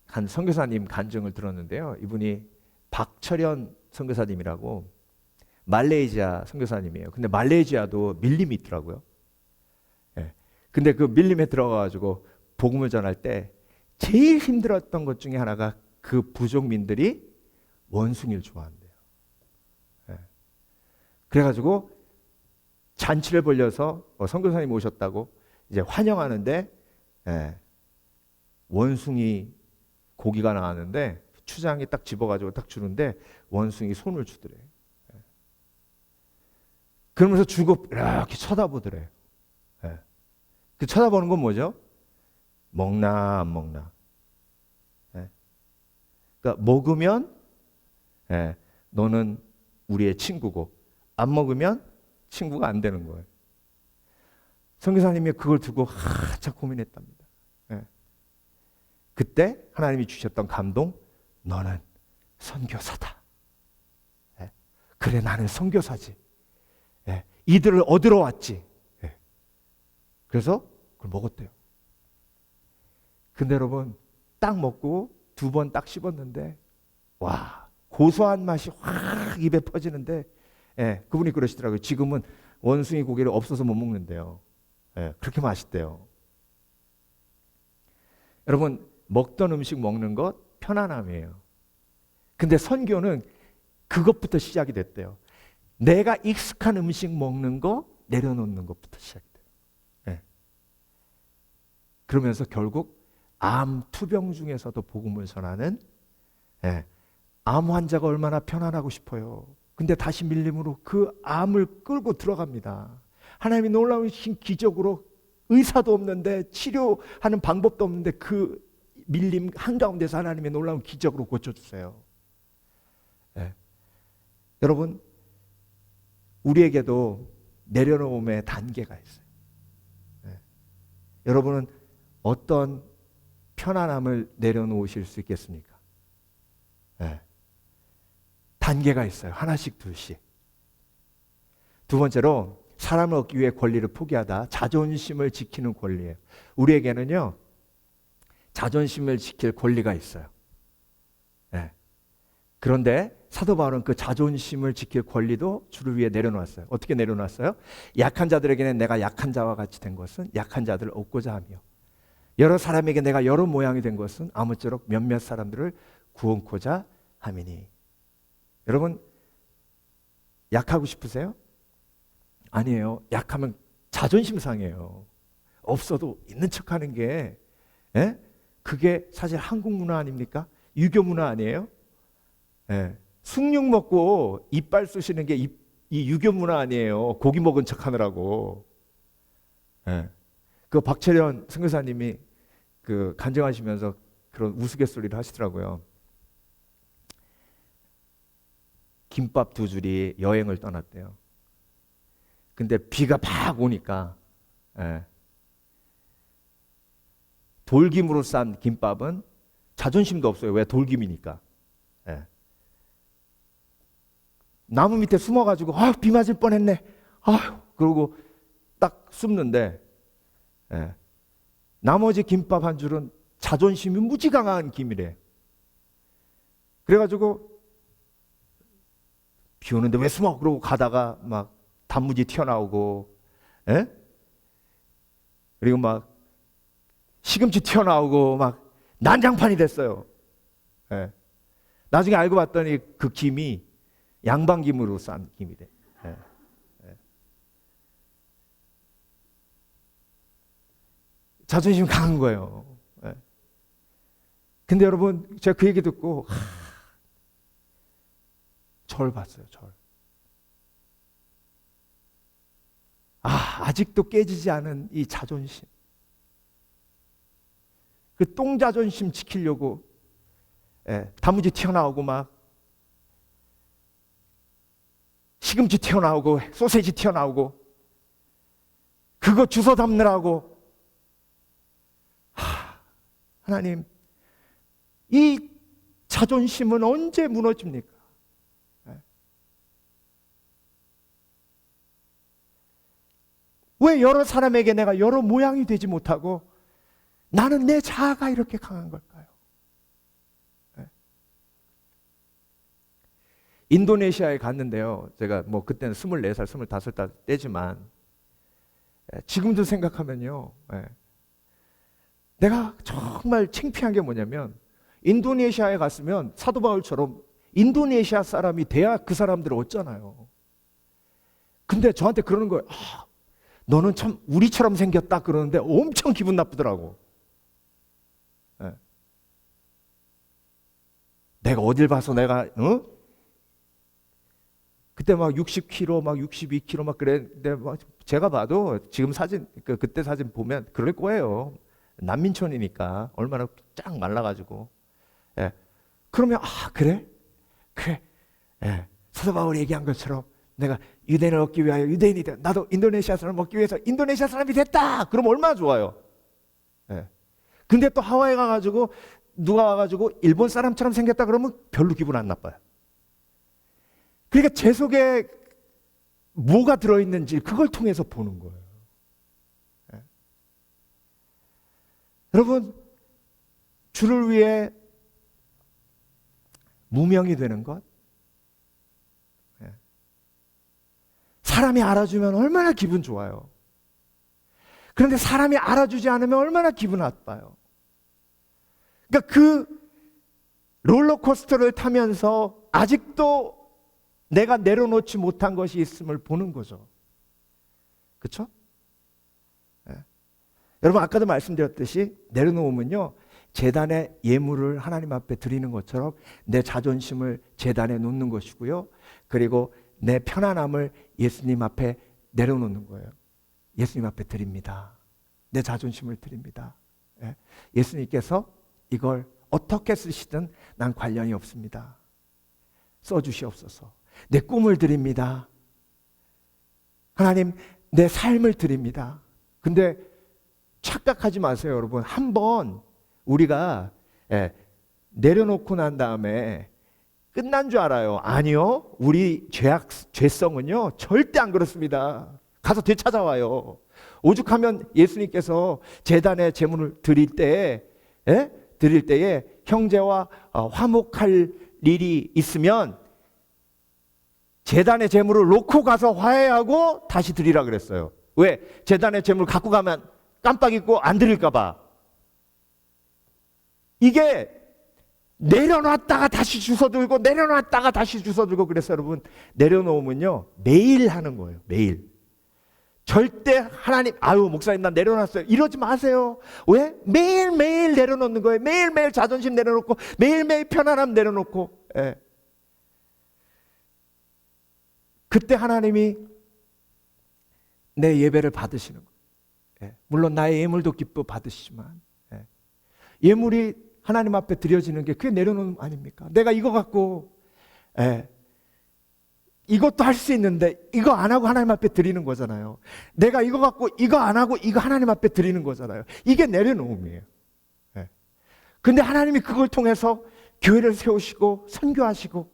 한 선교사님 간증을 들었는데요, 이분이 박철현 선교사님이라고 말레이시아 선교사님이에요. 근데 말레이시아도 밀림이 있더라고요. 근데 그 밀림에 들어가가지고 복음을 전할 때 제일 힘들었던 것 중에 하나가 그 부족민들이 원숭이를 좋아한대요. 그래가지고 잔치를 벌려서 선교사님 오셨다고 이제 환영하는데 원숭이 고기가 나왔는데 추장이 딱 집어가지고 딱 주는데 원숭이 손을 주더래. 그러면서 주고 이렇게 쳐다보더래. 그 쳐다보는 건 뭐죠? 먹나 안 먹나. 그러니까 먹으면 너는 우리의 친구고, 안 먹으면 친구가 안 되는 거예요. 선교사님이 그걸 두고 한참 고민했답니다. 그때 하나님이 주셨던 감동, 너는 선교사다. 그래, 나는 선교사지. 이들을 얻으러 왔지. 그래서 그걸 먹었대요. 근데 여러분, 딱 먹고 2번 딱 씹었는데 와, 고소한 맛이 확 입에 퍼지는데 그분이 그러시더라고요. 지금은 원숭이 고기를 없어서 못 먹는데요. 그렇게 맛있대요. 여러분, 먹던 음식 먹는 것 편안함이에요. 근데 선교는 그것부터 시작이 됐대요. 내가 익숙한 음식 먹는 거 내려놓는 것부터 시작돼요. 그러면서 결국 암 투병 중에서도 복음을 전하는 암 환자가 얼마나 편안하고 싶어요. 근데 다시 밀림으로 그 암을 끌고 들어갑니다. 하나님이 놀라운 기적으로 의사도 없는데 치료하는 방법도 없는데 그 밀림 한가운데서 하나님의 놀라운 기적으로 고쳐주세요. 여러분, 우리에게도 내려놓음의 단계가 있어요. 여러분은 어떤 편안함을 내려놓으실 수 있겠습니까? 단계가 있어요. 하나씩 둘씩. 두 번째로, 사람을 얻기 위해 권리를 포기하다. 자존심을 지키는 권리예요. 우리에게는요, 자존심을 지킬 권리가 있어요. 그런데 사도 바울은 그 자존심을 지킬 권리도 주를 위해 내려놓았어요. 어떻게 내려놨어요? 약한 자들에게는 내가 약한 자와 같이 된 것은 약한 자들을 얻고자 하며, 여러 사람에게 내가 여러 모양이 된 것은 아무쪼록 몇몇 사람들을 구원코자 함이니. 여러분, 약하고 싶으세요? 아니에요. 약하면 자존심 상해요. 없어도 있는 척하는 게, 예? 그게 사실 한국 문화 아닙니까? 유교 문화 아니에요? 예. 숭늉 먹고 이빨 쑤시는 게 이 유교 문화 아니에요. 고기 먹은 척하느라고. 예. 그 박철현 선교사님이 그 간증하시면서 그런 우스갯소리를 하시더라고요. 김밥 2줄이 여행을 떠났대요. 근데 비가 막 오니까, 예. 돌김으로 싼 김밥은 자존심도 없어요. 왜? 돌김이니까. 예. 나무 밑에 숨어가지고 비 맞을 뻔했네. 그러고 딱 숨는데, 예. 나머지 김밥 한 줄은 자존심이 무지 강한 김이래. 그래가지고 비 오는데 왜 숨어? 그러고 가다가 막 단무지 튀어나오고, 예? 그리고 막 시금치 튀어나오고 막 난장판이 됐어요. 예. 나중에 알고 봤더니 그 김이 양반김으로 싼 김이래. 예. 예. 자존심 강한 거예요. 예. 근데 여러분, 제가 그 얘기 듣고 절 봤어요. 절. 아직도 깨지지 않은 이 자존심. 그 똥 자존심 지키려고, 예, 단무지 튀어나오고 막 시금치 튀어나오고 소세지 튀어나오고 그거 주워 담느라고. 하나님, 이 자존심은 언제 무너집니까? 예. 왜 여러 사람에게 내가 여러 모양이 되지 못하고 나는 내 자아가 이렇게 강한 걸까요? 네. 인도네시아에 갔는데요. 제가 뭐 그때는 24살, 25살 때지만, 지금도 생각하면요, 내가 정말 창피한 게 뭐냐면, 인도네시아에 갔으면 사도 바울처럼 인도네시아 사람이 돼야 그 사람들을 얻잖아요. 근데 저한테 그러는 거예요. 너는 참 우리처럼 생겼다 그러는데 엄청 기분 나쁘더라고. 내가 어딜 봐서 내가, 그때 막 60kg, 막 62kg 막 그랬는데, 막 제가 봐도 지금 사진, 그때 사진 보면 그럴 거예요. 난민촌이니까 얼마나 쫙 말라가지고. 예. 그러면 그래? 예. 사도 바울이 얘기한 것처럼 내가 유대인을 얻기 위하여 유대인이 돼. 나도 인도네시아 사람을 얻기 위해서 인도네시아 사람이 됐다. 그럼 얼마나 좋아요. 예. 근데 또 하와이 가가지고 누가 와가지고 일본 사람처럼 생겼다 그러면 별로 기분 안 나빠요. 그러니까 제 속에 뭐가 들어있는지 그걸 통해서 보는 거예요. 예. 여러분, 주를 위해 무명이 되는 것, 예. 사람이 알아주면 얼마나 기분 좋아요. 그런데 사람이 알아주지 않으면 얼마나 기분 나빠요. 그러니까 그 롤러코스터를 타면서 아직도 내가 내려놓지 못한 것이 있음을 보는 거죠. 그렇죠? 네. 여러분, 아까도 말씀드렸듯이 내려놓으면요, 제단에 예물을 하나님 앞에 드리는 것처럼 내 자존심을 제단에 놓는 것이고요, 그리고 내 편안함을 예수님 앞에 내려놓는 거예요. 예수님 앞에 드립니다. 내 자존심을 드립니다. 예. 예수님께서 이걸 어떻게 쓰시든 난 관련이 없습니다. 써주시옵소서. 내 꿈을 드립니다. 하나님, 내 삶을 드립니다. 근데 착각하지 마세요, 여러분. 한번 우리가 내려놓고 난 다음에 끝난 줄 알아요. 아니요. 우리 죄성은요, 절대 안 그렇습니다. 가서 되찾아와요. 오죽하면 예수님께서 제단에 제물을 드릴 때에 형제와 화목할 일이 있으면 제단의 제물을 놓고 가서 화해하고 다시 드리라 그랬어요. 왜? 제단의 제물 갖고 가면 깜빡 잊고 안 드릴까 봐. 이게 내려놨다가 다시 주워들고 내려놨다가 다시 주워들고. 그래서 여러분, 내려놓으면요 매일 하는 거예요. 매일. 절대 하나님, 아유 목사님 나 내려놨어요, 이러지 마세요. 왜? 매일매일 내려놓는 거예요. 매일매일 자존심 내려놓고 매일매일 편안함 내려놓고. 예. 그때 하나님이 내 예배를 받으시는 거예요. 예. 물론 나의 예물도 기뻐 받으시지만, 예. 예물이 하나님 앞에 드려지는 게 그게 내려놓는 거 아닙니까? 내가 이거 갖고, 예, 이것도 할 수 있는데 이거 안 하고 하나님 앞에 드리는 거잖아요. 내가 이거 갖고 이거 안 하고 이거 하나님 앞에 드리는 거잖아요. 이게 내려놓음이에요. 예. 근데 하나님이 그걸 통해서 교회를 세우시고 선교하시고,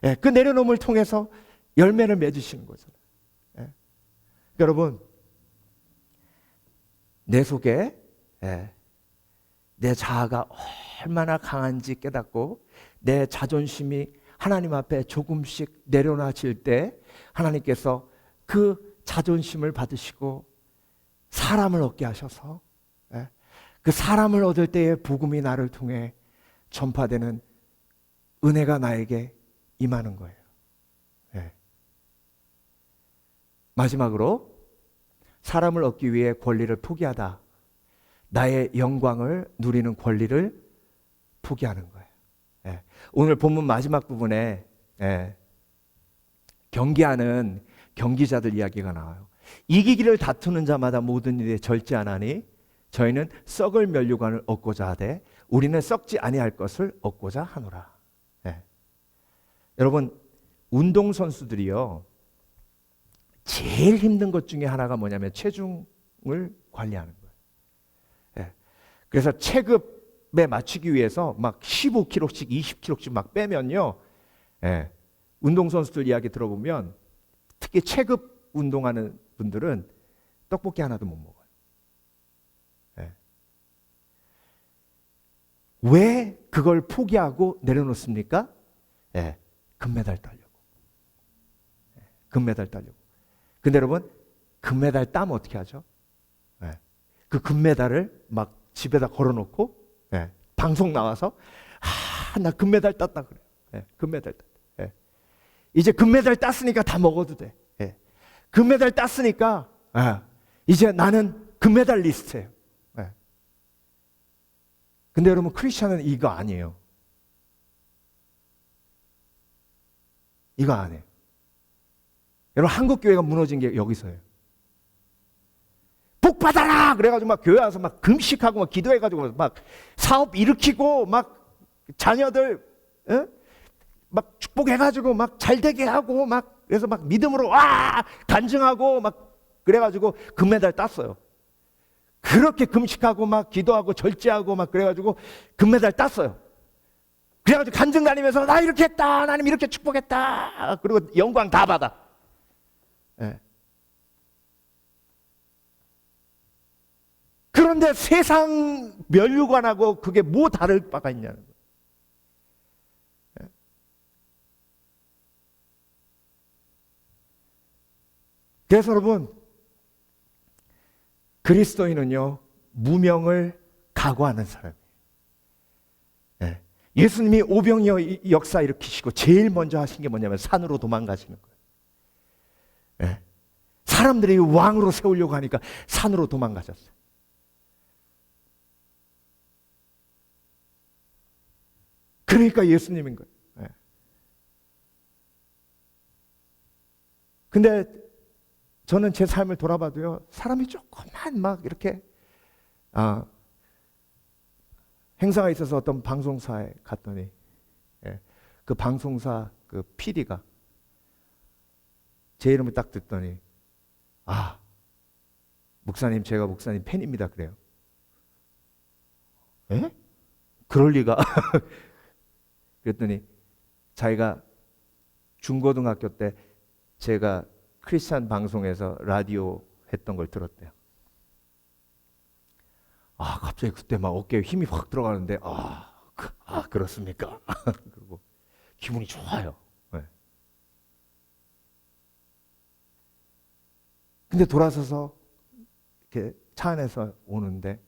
예, 그 내려놓음을 통해서 열매를 맺으시는 거잖아요. 예. 여러분, 내 속에, 예, 내 자아가 얼마나 강한지 깨닫고 내 자존심이 하나님 앞에 조금씩 내려놔질 때 하나님께서 그 자존심을 받으시고 사람을 얻게 하셔서, 예, 그 사람을 얻을 때에 복음이 나를 통해 전파되는 은혜가 나에게 임하는 거예요. 예. 마지막으로, 사람을 얻기 위해 권리를 포기하다. 나의 영광을 누리는 권리를 포기하는 거예요. 예. 오늘 본문 마지막 부분에, 예, 경기하는 경기자들 이야기가 나와요. 이기기를 다투는 자마다 모든 일에 절제하나니 저희는 썩을 면류관을 얻고자 하되 우리는 썩지 아니할 것을 얻고자 하노라. 예. 여러분, 운동선수들이요 제일 힘든 것 중에 하나가 뭐냐면 체중을 관리하는 거예요. 예. 그래서 체급에 맞추기 위해서 막 15kg씩 20kg씩 막 빼면요, 예, 운동선수들 이야기 들어보면 특히 체급 운동하는 분들은 떡볶이 하나도 못 먹어요. 예. 왜 그걸 포기하고 내려놓습니까? 예, 금메달 따려고. 예, 금메달 따려고. 근데 여러분, 금메달 따면 어떻게 하죠? 예, 그 금메달을 막 집에다 걸어놓고, 예, 방송 나와서 나 금메달 땄다 그래요. 예, 금메달 땄다. 예. 이제 금메달 땄으니까 다 먹어도 돼. 예. 금메달 땄으니까, 예, 이제 나는 금메달리스트예요. 예. 근데 여러분, 크리스천은 이거 아니에요. 이거 아니에요. 여러분, 한국 교회가 무너진 게 여기서예요. 복 받아라! 그래가지고 막 교회 와서 막 금식하고 막 기도해가지고 막 사업 일으키고 막 자녀들, 에? 막 축복해가지고 막 잘되게 하고 막, 그래서 막 믿음으로 와! 간증하고 막 그래가지고 금메달 땄어요. 그렇게 금식하고 막 기도하고 절제하고 막 그래가지고 금메달 땄어요. 그래가지고 간증 다니면서 나 이렇게 했다! 하나님 이렇게 축복했다! 그리고 영광 다 받아. 예. 그런데 세상 면류관하고 그게 뭐 다를 바가 있냐는 거예요. 예. 그래서 여러분, 그리스도인은요 무명을 각오하는 사람이에요. 예. 예수님이 오병이어 역사 일으키시고 제일 먼저 하신 게 뭐냐면 산으로 도망가시는 거예요. 예. 사람들이 왕으로 세우려고 하니까 산으로 도망가셨어요. 그러니까 예수님인 거예요. 예. 근데 저는 제 삶을 돌아봐도요, 사람이 조금만 막 이렇게 행사가 있어서 어떤 방송사에 갔더니, 예, 그 방송사 그 PD가 제 이름을 딱 듣더니 목사님, 제가 목사님 팬입니다 그래요. 에? 그럴 리가. 그랬더니 자기가 중고등학교 때 제가 크리스찬 방송에서 라디오 했던 걸 들었대요. 갑자기 그때 막 어깨에 힘이 확 들어가는데 그렇습니까? 그리고 기분이 좋아요. 네. 근데 돌아서서 이렇게 차 안에서 오는데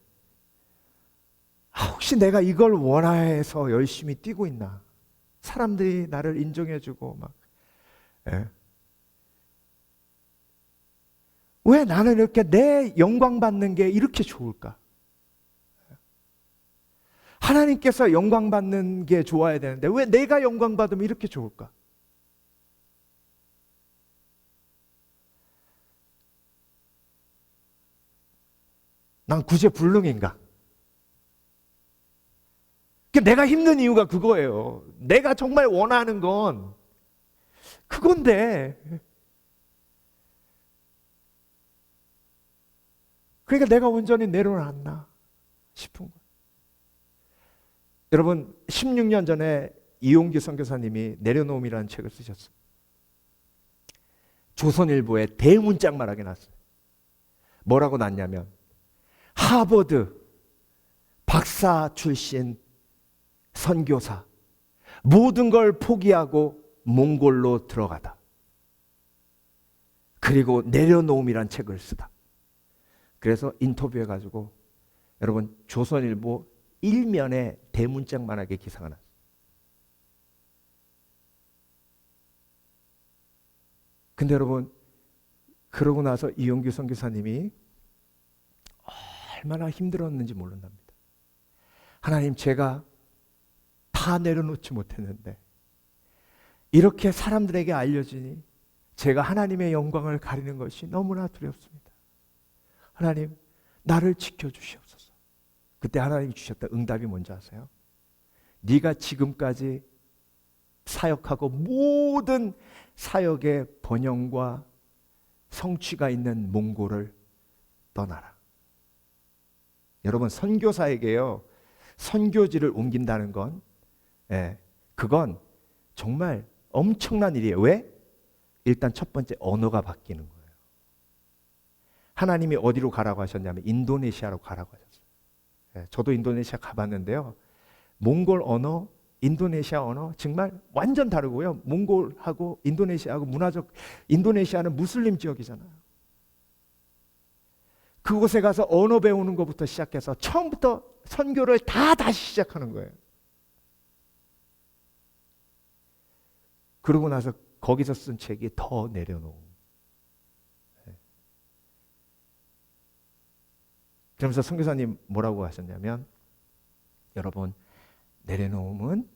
혹시 혹시 내가 이걸 원해서 열심히 뛰고 있나? 사람들이 나를 인정해주고 막, 예. 왜 나는 이렇게 내 영광 받는 게 이렇게 좋을까? 하나님께서 영광 받는 게 좋아야 되는데 왜 내가 영광 받으면 이렇게 좋을까? 난 구제불능인가? 내가 힘든 이유가 그거예요. 내가 정말 원하는 건 그건데, 그러니까 내가 온전히 내려놨나 싶은 거예요. 여러분, 16년 전에 이용규 선교사님이 내려놓음이라는 책을 쓰셨어요. 조선일보에 대문짝만하게 났어요. 뭐라고 났냐면, 하버드 박사 출신 선교사, 모든 걸 포기하고 몽골로 들어가다. 그리고 내려놓음이란 책을 쓰다. 그래서 인터뷰해가지고 여러분 조선일보 1면에 대문짝만하게 기사가 났어요. 근데 여러분, 그러고 나서 이용규 선교사님이 얼마나 힘들었는지 모른답니다. 하나님, 제가 다 내려놓지 못했는데 이렇게 사람들에게 알려지니 제가 하나님의 영광을 가리는 것이 너무나 두렵습니다. 하나님, 나를 지켜주시옵소서. 그때 하나님이 주셨던 응답이 뭔지 아세요? 네가 지금까지 사역하고 모든 사역의 번영과 성취가 있는 몽골을 떠나라. 여러분, 선교사에게요, 선교지를 옮긴다는 건, 그건 정말 엄청난 일이에요. 왜? 일단 첫 번째, 언어가 바뀌는 거예요. 하나님이 어디로 가라고 하셨냐면 인도네시아로 가라고 하셨어요. 저도 인도네시아 가봤는데요, 몽골 언어, 인도네시아 언어 정말 완전 다르고요. 몽골하고 인도네시아하고 문화적, 인도네시아는 무슬림 지역이잖아요. 그곳에 가서 언어 배우는 것부터 시작해서 처음부터 선교를 다시 시작하는 거예요. 그러고 나서 거기서 쓴 책이 더 내려놓음. 그러면서 선교사님 뭐라고 하셨냐면, 여러분, 내려놓음은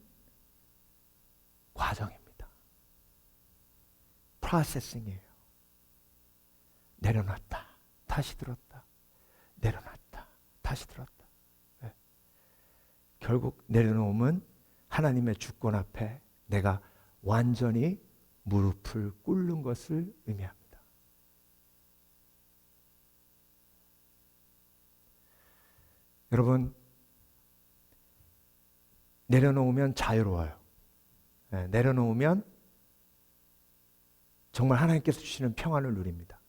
과정입니다. 프로세싱이에요. 내려놨다, 다시 들었다, 내려놨다, 다시 들었다. 결국 내려놓음은 하나님의 주권 앞에 내가 완전히 무릎을 꿇는 것을 의미합니다. 여러분, 내려놓으면 자유로워요. 내려놓으면 정말 하나님께서 주시는 평안을 누립니다.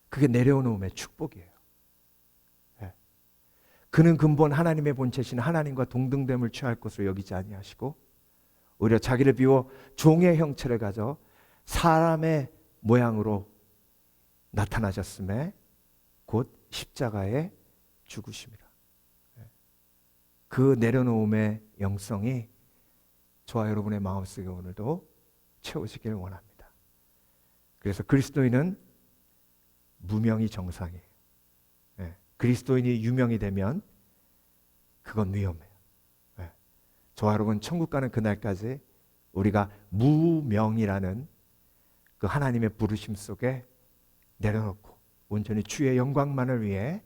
그게 내려놓음의 축복이에요. 그는 근본 하나님의 본체신 하나님과 동등됨을 취할 것으로 여기지 아니하시고 오히려 자기를 비워 종의 형체를 가져 사람의 모양으로 나타나셨음에 곧 십자가에 죽으심이라. 그 내려놓음의 영성이 저와 여러분의 마음속에 오늘도 채워지길 원합니다. 그래서 그리스도인은 무명이 정상이에요. 그리스도인이 유명이 되면 그건 위험해요. 저와 여러분 천국 가는 그날까지 우리가 무명이라는 그 하나님의 부르심 속에 내려놓고 온전히 주의 영광만을 위해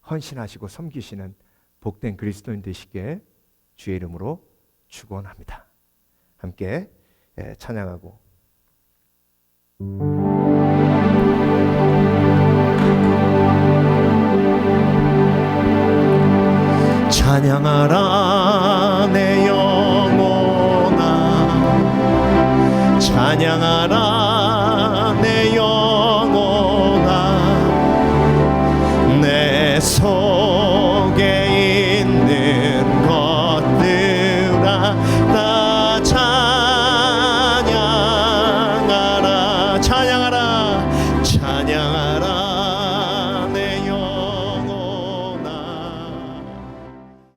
헌신하시고 섬기시는 복된 그리스도인 되시길 주의 이름으로 축원합니다. 함께 찬양하고 찬양하라 내 영혼아, 찬양하라